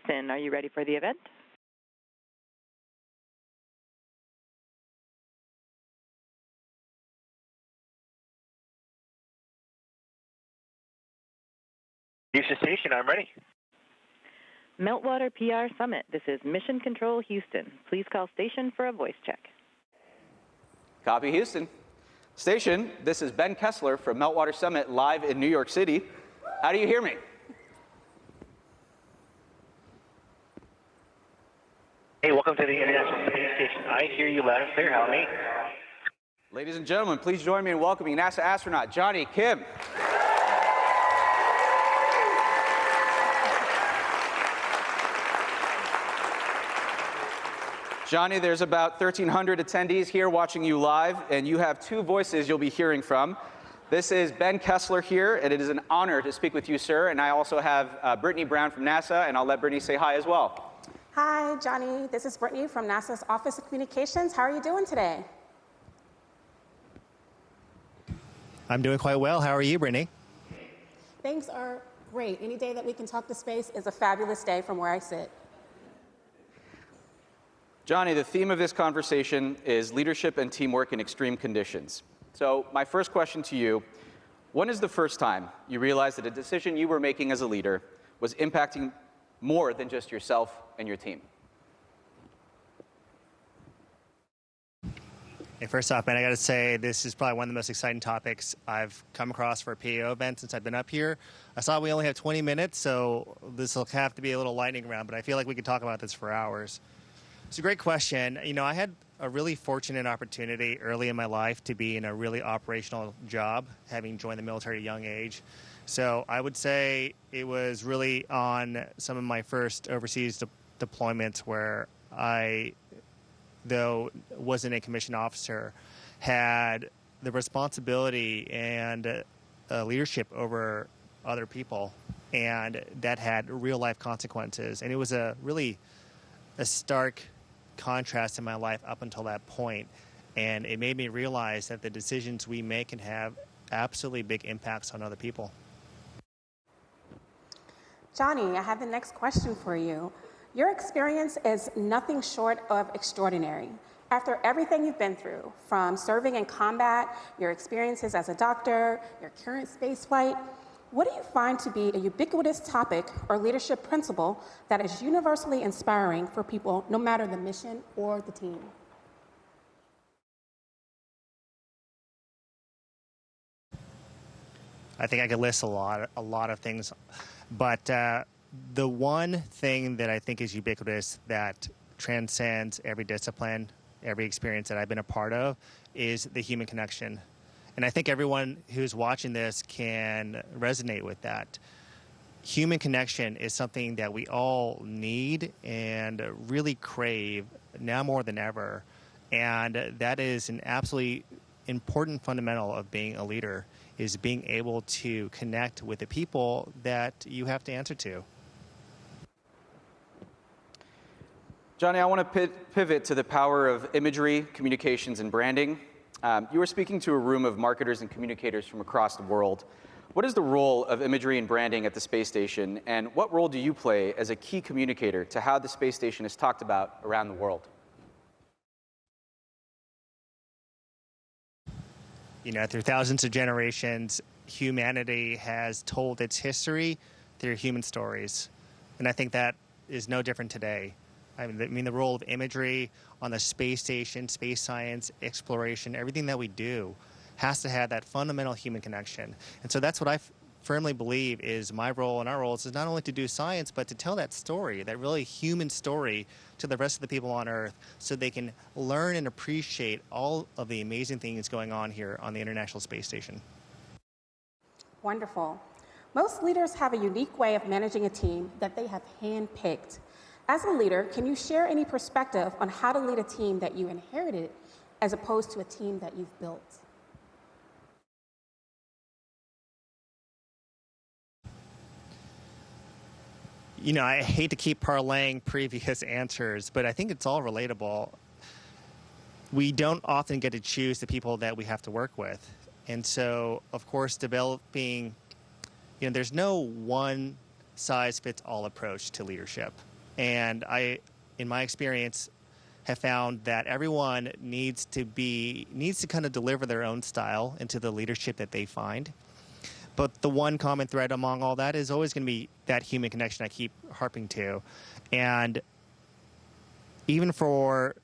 Houston, are you ready for the event? Houston Station, I'm ready. Meltwater PR Summit, this is Mission Control Houston. Please call station for a voice check. Copy, Houston. Station, this is Ben Kessler from Meltwater Summit live in New York City. How do you hear me? Hey, welcome to the International Space Station. I hear you loud and clear. How me? Ladies and gentlemen, please join me in welcoming NASA astronaut Jonny Kim. Jonny, there's about 1,300 attendees here watching you live, and you have two voices you'll be hearing from. This is Ben Kessler here, and it is an honor to speak with you, sir. And I also have Brittany Brown from NASA, and I'll let Brittany say hi as well. Hi, Jonny. This is Brittany from NASA's Office of Communications. How are you doing today? I'm doing quite well. How are you, Brittany? Things are great. Any day that we can talk to space is a fabulous day from where I sit. Jonny, the theme of this conversation is leadership and teamwork in extreme conditions. So my first question to you, when is the first time you realized that a decision you were making as a leader was impacting more than just yourself and your team? Hey, first off, man, I got to say this is probably one of the most exciting topics I've come across for a PAO event since I've been up here. I saw we only have 20 minutes, so this will have to be a little lightning round, but I feel like we could talk about this for hours. It's a great question. You know, I had a really fortunate opportunity early in my life to be in a really operational job, having joined the military at a young age. So I would say it was really on some of my first overseas deployments where I, though wasn't a commissioned officer, had the responsibility and leadership over other people, and that had real-life consequences. And it was a stark contrast in my life up until that point, and it made me realize that the decisions we make can have absolutely big impacts on other people. Jonny, I have the next question for you. Your experience is nothing short of extraordinary. After everything you've been through, from serving in combat, your experiences as a doctor, your current space flight, what do you find to be a ubiquitous topic or leadership principle that is universally inspiring for people, no matter the mission or the team? I think I could list a lot of things, but the one thing that I think is ubiquitous that transcends every discipline, every experience that I've been a part of, is the human connection. And I think everyone who's watching this can resonate with that. Human connection is something that we all need and really crave now more than ever. And that is an absolutely important fundamental of being a leader, is being able to connect with the people that you have to answer to. Jonny, I want to pivot to the power of imagery, communications, and branding. You were speaking to a room of marketers and communicators from across the world. What is the role of imagery and branding at the space station, and what role do you play as a key communicator to how the space station is talked about around the world? You know, through thousands of generations, humanity has told its history through human stories. And I think that is no different today. I mean, the role of imagery on the space station, space science, exploration, everything that we do has to have that fundamental human connection. And so that's what I firmly believe is my role and our roles, is not only to do science, but to tell that story, that really human story, to the rest of the people on Earth, so they can learn and appreciate all of the amazing things going on here on the International Space Station. Wonderful. Most leaders have a unique way of managing a team that they have handpicked. As a leader, can you share any perspective on how to lead a team that you inherited as opposed to a team that you've built? You know, I hate to keep parlaying previous answers, but I think it's all relatable. We don't often get to choose the people that we have to work with. And so, of course, developing, there's no one-size-fits-all approach to leadership. And I, in my experience, have found that everyone needs to kind of deliver their own style into the leadership that they find. But the one common thread among all that is always going to be that human connection I keep harping to. And even for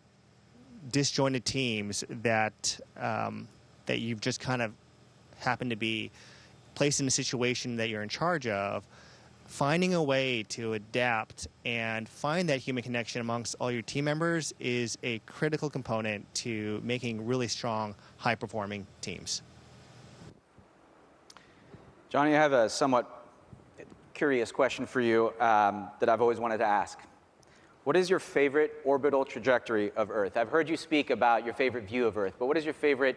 disjointed teams that that you've just kind of happened to be placed in a situation that you're in charge of, finding a way to adapt and find that human connection amongst all your team members is a critical component to making really strong, high-performing teams. Jonny, I have a somewhat curious question for you that I've always wanted to ask. What is your favorite orbital trajectory of Earth? I've heard you speak about your favorite view of Earth, but what is your favorite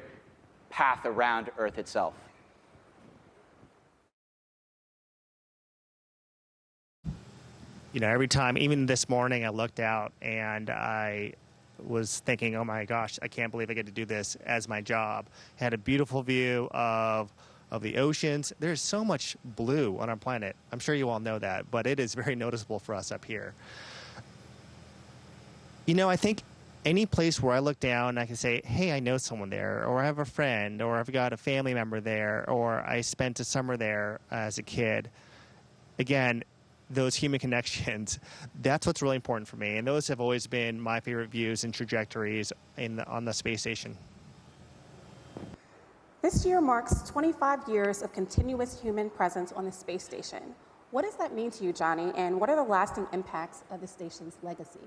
path around Earth itself? You know, every time, even this morning, I looked out and I was thinking, oh my gosh, I can't believe I get to do this as my job. I had a beautiful view of the oceans. There's so much blue on our planet. I'm sure you all know that, but it is very noticeable for us up here. You know, I think any place where I look down and I can say, hey, I know someone there, or I have a friend, or I've got a family member there, or I spent a summer there as a kid. Again, those human connections, that's what's really important for me. And those have always been my favorite views and trajectories on the space station. This year marks 25 years of continuous human presence on the space station. What does that mean to you, Jonny, and what are the lasting impacts of the station's legacy?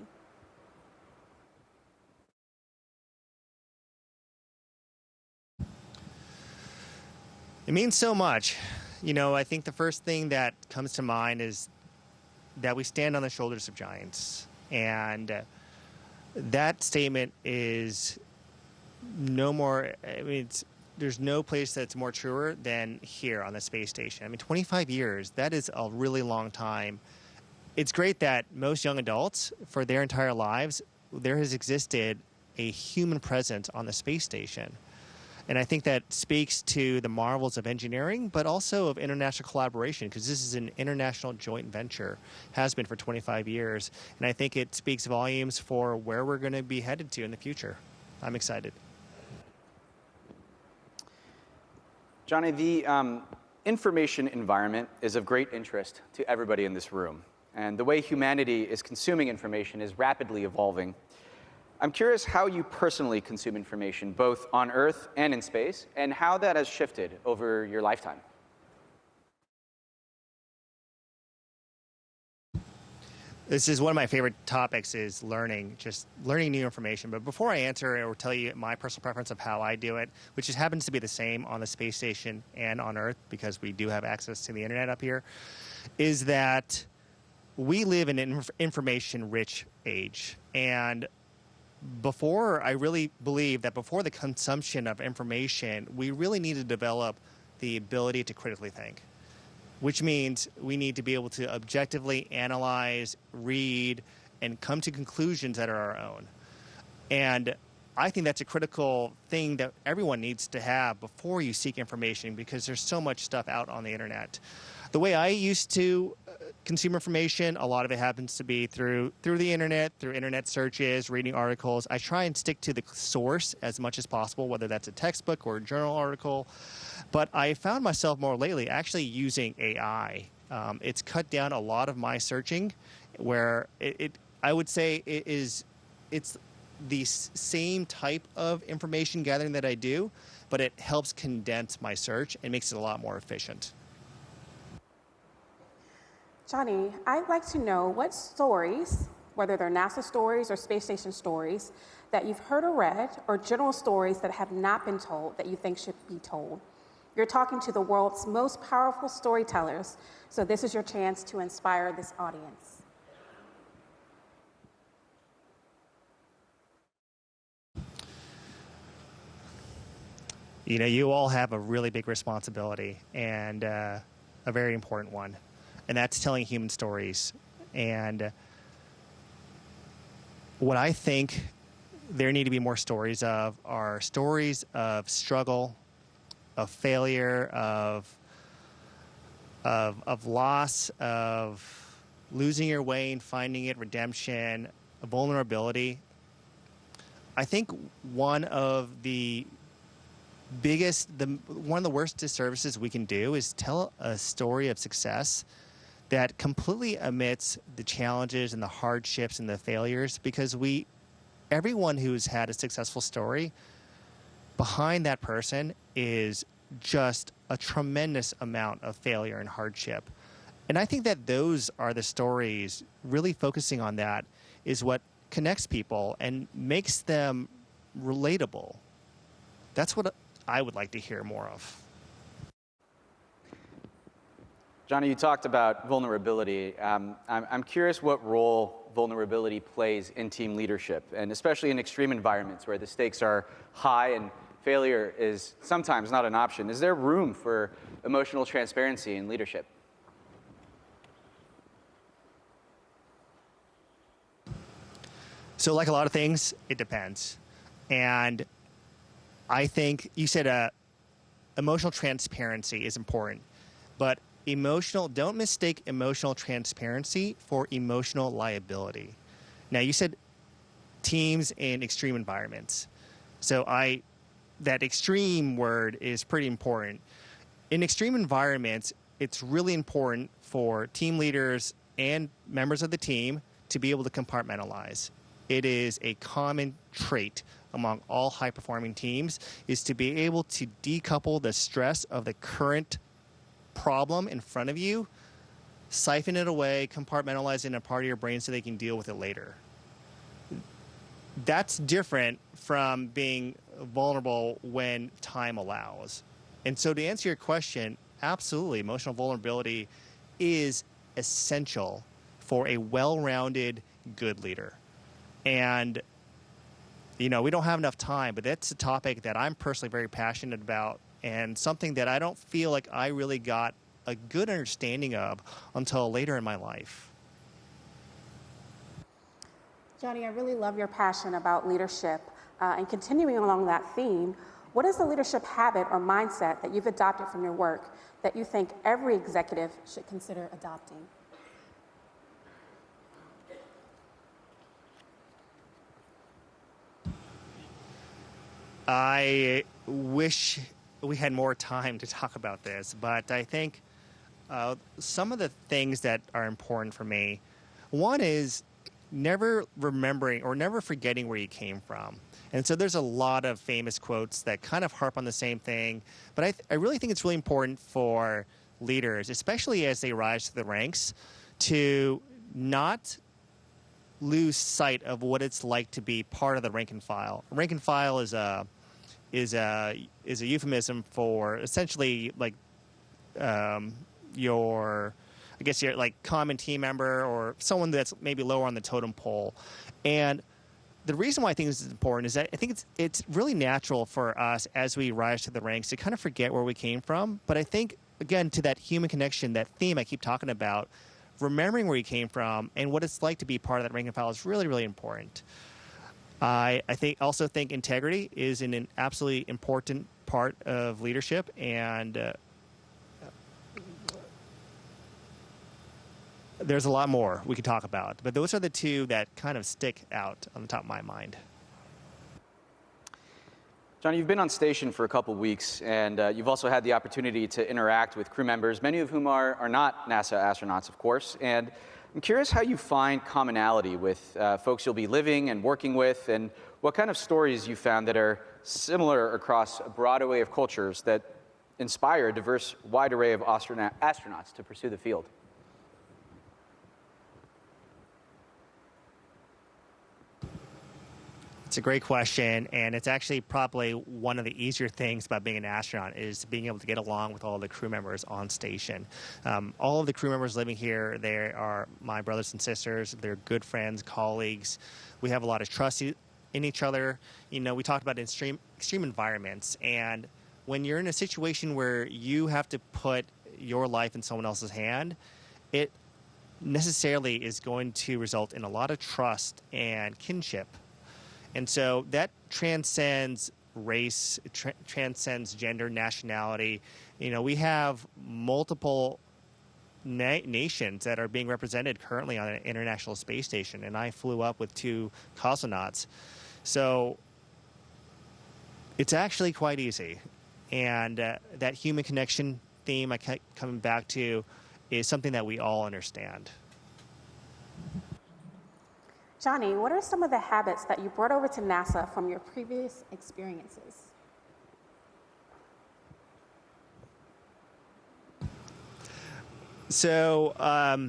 It means so much. You know, I think the first thing that comes to mind is that we stand on the shoulders of giants. And that statement is no more, I mean, there's no place that's more truer than here on the space station. I mean, 25 years, that is a really long time. It's great that most young adults, for their entire lives, there has existed a human presence on the space station. And I think that speaks to the marvels of engineering, but also of international collaboration, because this is an international joint venture, has been for 25 years. And I think it speaks volumes for where we're going to be headed to in the future. I'm excited. Jonny, the information environment is of great interest to everybody in this room. And the way humanity is consuming information is rapidly evolving. I'm curious how you personally consume information, both on Earth and in space, and how that has shifted over your lifetime. This is one of my favorite topics, is learning, just learning new information. But before I answer or tell you my personal preference of how I do it, which just happens to be the same on the space station and on Earth, because we do have access to the internet up here, is that we live in an information-rich age. And before, I really believe that before the consumption of information, we really need to develop the ability to critically think, which means we need to be able to objectively analyze, read, and come to conclusions that are our own. And I think that's a critical thing that everyone needs to have before you seek information, because there's so much stuff out on the internet. The way I used to consume information, a lot of it happens to be through the internet, through internet searches, reading articles. I try and stick to the source as much as possible, whether that's a textbook or a journal article. But I found myself more lately actually using AI. It's cut down a lot of my searching, where I would say it's the same type of information gathering that I do, but it helps condense my search and makes it a lot more efficient. Jonny, I'd like to know what stories, whether they're NASA stories or space station stories, that you've heard or read, or general stories that have not been told that you think should be told. You're talking to the world's most powerful storytellers, so this is your chance to inspire this audience. You know, you all have a really big responsibility, and a very important one. And that's telling human stories. And what I think there need to be more stories of are stories of struggle, of failure, of loss, of losing your way and finding it, redemption, vulnerability. I think one of the worst disservices we can do is tell a story of success that completely omits the challenges and the hardships and the failures, because everyone who's had a successful story, behind that person is just a tremendous amount of failure and hardship. And I think that those are the stories, really focusing on that is what connects people and makes them relatable. That's what I would like to hear more of. Jonny, you talked about vulnerability. I'm curious what role vulnerability plays in team leadership, and especially in extreme environments where the stakes are high and failure is sometimes not an option. Is there room for emotional transparency in leadership? So like a lot of things, it depends. And I think you said emotional transparency is important, but don't mistake emotional transparency for emotional liability. Now, you said teams in extreme environments. So that extreme word is pretty important. In extreme environments, it's really important for team leaders and members of the team to be able to compartmentalize. It is a common trait among all high-performing teams is to be able to decouple the stress of the current problem in front of you, siphon it away, compartmentalize it in a part of your brain so they can deal with it later. That's different from being vulnerable when time allows. And so to answer your question, absolutely, emotional vulnerability is essential for a well-rounded, good leader. And, we don't have enough time, but that's a topic that I'm personally very passionate about and something that I don't feel like I really got a good understanding of until later in my life. Jonny, I really love your passion about leadership. And continuing along that theme, what is the leadership habit or mindset that you've adopted from your work that you think every executive should consider adopting? I wish we had more time to talk about this, but I think some of the things that are important for me, one is never remembering or never forgetting where you came from. And so there's a lot of famous quotes that kind of harp on the same thing, but I really think it's really important for leaders, especially as they rise to the ranks, to not lose sight of what it's like to be part of the rank and file. Rank and file is a euphemism for essentially like your like common team member or someone that's maybe lower on the totem pole. And the reason why I think this is important is that I think it's really natural for us as we rise to the ranks to kind of forget where we came from. But I think, again, to that human connection, that theme I keep talking about, remembering where you came from and what it's like to be part of that rank and file is really, really important. I also think integrity is an absolutely important part of leadership, and there's a lot more we could talk about, but those are the two that kind of stick out on the top of my mind. Jonny, you've been on station for a couple weeks, and you've also had the opportunity to interact with crew members, many of whom are not NASA astronauts, of course. And I'm curious how you find commonality with folks you'll be living and working with, and what kind of stories you found that are similar across a broad array of cultures that inspire a diverse, wide array of astronauts to pursue the field. It's a great question, and it's actually probably one of the easier things about being an astronaut is being able to get along with all the crew members on station. All of the crew members living here, they are my brothers and sisters. They're good friends, colleagues. We have a lot of trust in each other. We talked about extreme environments, and when you're in a situation where you have to put your life in someone else's hand, it necessarily is going to result in a lot of trust and kinship. And so that transcends race, transcends gender, nationality. We have multiple nations that are being represented currently on an International Space Station, and I flew up with 2 cosmonauts. So it's actually quite easy. And that human connection theme I kept coming back to is something that we all understand. Jonny, what are some of the habits that you brought over to NASA from your previous experiences? So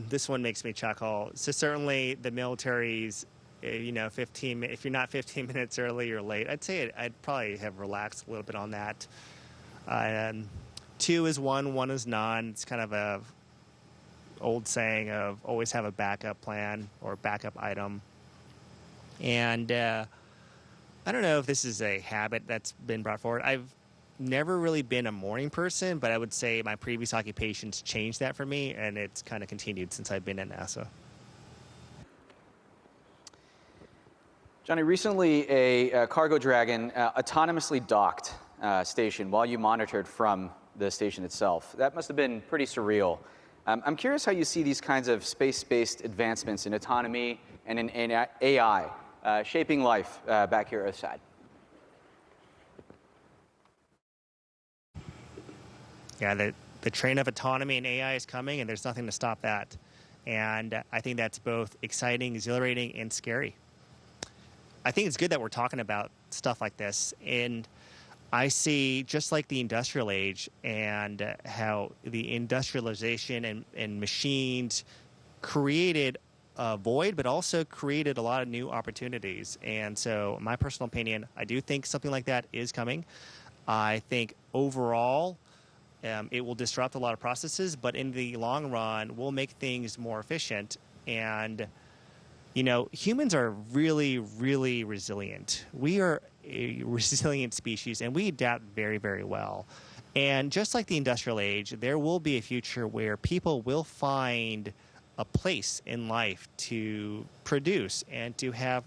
this one makes me chuckle. So certainly the military's, 15. If you're not 15 minutes early or late, I'd say I'd probably have relaxed a little bit on that. 2 is 1, 1 is none. It's kind of a old saying of always have a backup plan or backup item. And I don't know if this is a habit that's been brought forward. I've never really been a morning person, but I would say my previous occupations changed that for me, and it's kind of continued since I've been at NASA. Jonny, recently a Cargo Dragon autonomously docked station while you monitored from the station itself. That must have been pretty surreal. I'm curious how you see these kinds of space-based advancements in autonomy and in AI shaping life back here Earthside. Yeah, the train of autonomy and AI is coming, and there's nothing to stop that. And I think that's both exciting, exhilarating, and scary. I think it's good that we're talking about stuff like this. And I see, just like the industrial age and how the industrialization and machines created a void, but also created a lot of new opportunities. And so, in my personal opinion, I do think something like that is coming. I think overall, it will disrupt a lot of processes, but in the long run, will make things more efficient. And, humans are really, really resilient. We are a resilient species, and we adapt very, very well. And just like the industrial age, there will be a future where people will find a place in life to produce and to have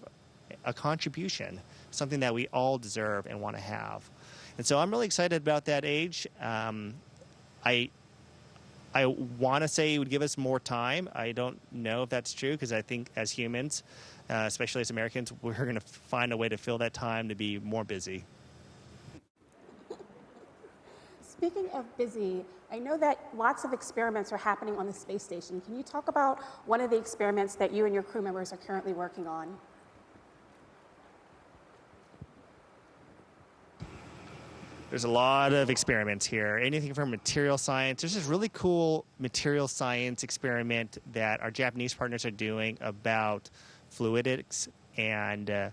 a contribution, something that we all deserve and want to have. And so I'm really excited about that age. I want to say it would give us more time. I don't know if that's true, because I think as humans, especially as Americans, we're going to find a way to fill that time to be more busy. Speaking of busy, I know that lots of experiments are happening on the space station. Can you talk about one of the experiments that you and your crew members are currently working on? There's a lot of experiments here, anything from material science. There's this really cool material science experiment that our Japanese partners are doing about fluidics and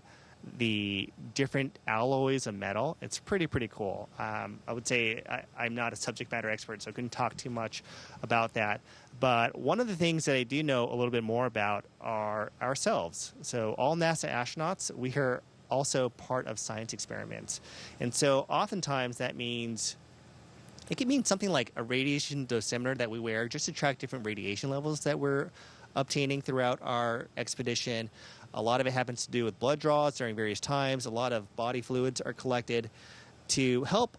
the different alloys of metal. It's pretty cool. I would say I'm not a subject matter expert, so I couldn't talk too much about that. But one of the things that I do know a little bit more about are ourselves. So all NASA astronauts, we are also part of science experiments. And so oftentimes that means, it could mean something like a radiation dosimeter that we wear just to track different radiation levels that we're obtaining throughout our expedition. A lot of it happens to do with blood draws during various times. A lot of body fluids are collected to help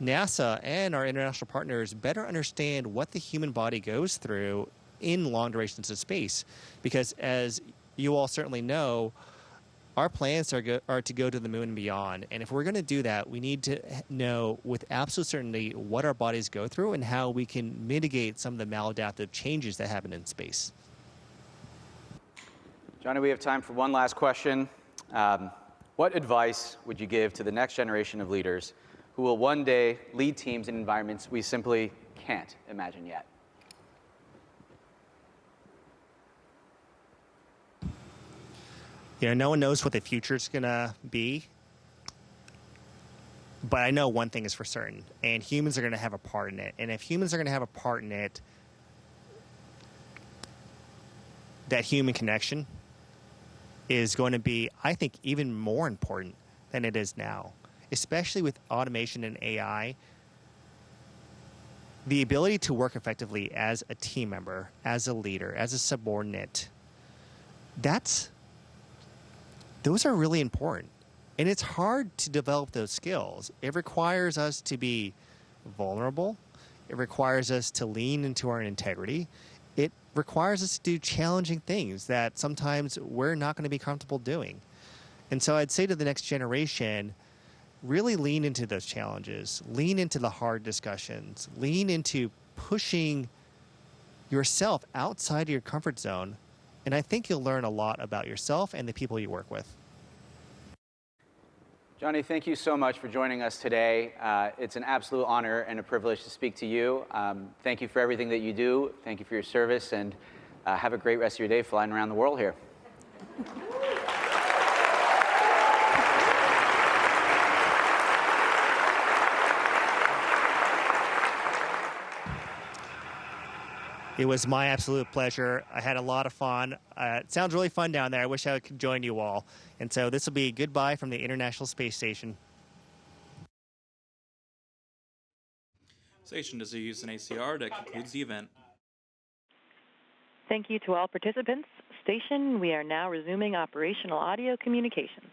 NASA and our international partners better understand what the human body goes through in long durations of space. Because as you all certainly know, our plans are to go to the moon and beyond. And if we're going to do that, we need to know with absolute certainty what our bodies go through and how we can mitigate some of the maladaptive changes that happen in space. Jonny, we have time for one last question. What advice would you give to the next generation of leaders who will one day lead teams in environments we simply can't imagine yet? No one knows what the future is going to be, but I know one thing is for certain, and humans are going to have a part in it. And if humans are going to have a part in it, that human connection is going to be, I think, even more important than it is now, especially with automation and AI. The ability to work effectively as a team member, as a leader, as a subordinate, those are really important. And it's hard to develop those skills. It requires us to be vulnerable. It requires us to lean into our integrity. It requires us to do challenging things that sometimes we're not going to be comfortable doing. And so I'd say to the next generation, really lean into those challenges, lean into the hard discussions, lean into pushing yourself outside of your comfort zone. And I think you'll learn a lot about yourself and the people you work with. Jonny, thank you so much for joining us today. It's an absolute honor and a privilege to speak to you. Thank you for everything that you do. Thank you for your service, and have a great rest of your day flying around the world here. It was my absolute pleasure. I had a lot of fun. It sounds really fun down there. I wish I could join you all. And so this will be goodbye from the International Space Station. Station does use an ACR that concludes the event. Thank you to all participants. Station, we are now resuming operational audio communications.